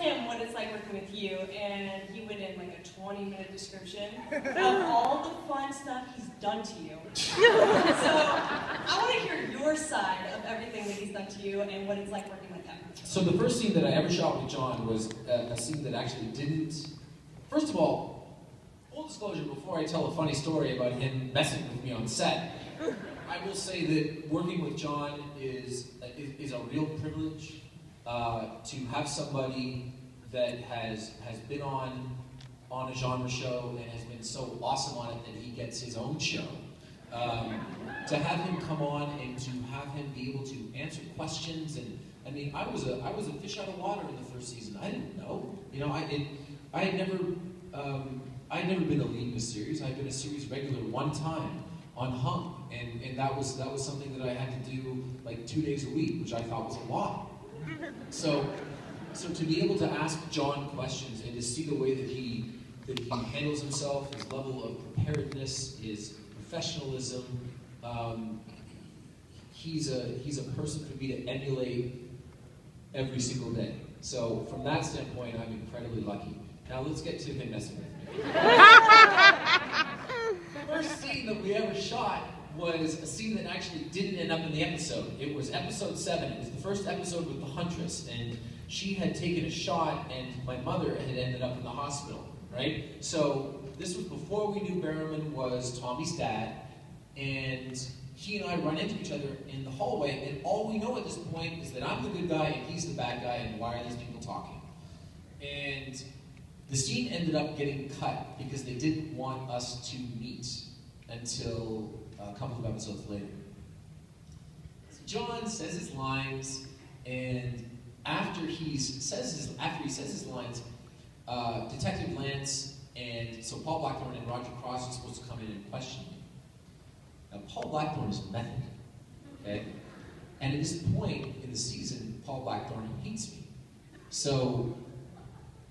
him what it's like working with you, and he went in like a 20-minute description of all the fun stuff he's done to you. So I want to hear your side of everything that he's done to you and what it's like working with him. So the first scene that I ever shot with John was a scene that actually didn't... First of all, full disclosure, before I tell a funny story about him messing with me on set, I will say that working with John is a real privilege. To have somebody that has been on a genre show and has been so awesome on it that he gets his own show. To have him come on and to have him be able to answer questions, and I mean, I was a fish out of water in the first season. I didn't know, you know, I had never been a lead in a series. I had been a series regular one time on Hung, and that was something that I had to do like 2 days a week, which I thought was a lot. So to be able to ask John questions and to see the way that he handles himself, his level of preparedness, his professionalism, he's a person for me to emulate every single day. So from that standpoint, I'm incredibly lucky. Now let's get to him messing with me. The first scene that we ever shot was a scene that actually didn't end up in the episode. It was episode 7. It was the first episode with the Huntress, and she had taken a shot, and my mother had ended up in the hospital, right? So this was before we knew Barrowman was Tommy's dad, and he and I run into each other in the hallway, and all we know at this point is that I'm the good guy and he's the bad guy, and why are these people talking? And the scene ended up getting cut because they didn't want us to meet until a couple of episodes later. So John says his lines, and after he says his lines, Detective Lance and so Paul Blackthorne and Roger Cross are supposed to come in and question me. Now Paul Blackthorne is method, okay? And at this point in the season, Paul Blackthorne hates me. So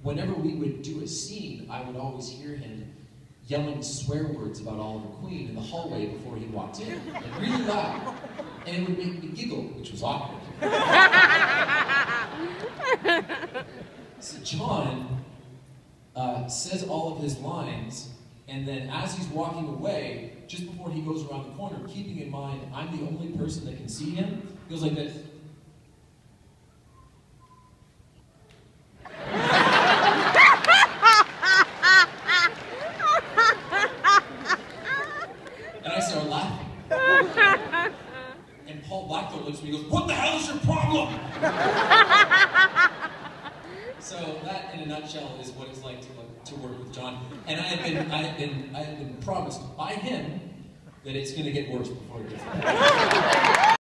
whenever we would do a scene, I would always hear him yelling swear words about Oliver Queen in the hallway before he walked in, like really loud, and it would make me giggle, which was awkward. So John says all of his lines, and then as he's walking away, just before he goes around the corner, keeping in mind I'm the only person that can see him, he goes like this. And I start laughing. And Paul Blackthorne looks at me and goes, "What the hell is your problem?" So that, in a nutshell, is what it's like to work with John. And I had been promised by him that it's going to get worse before it gets better.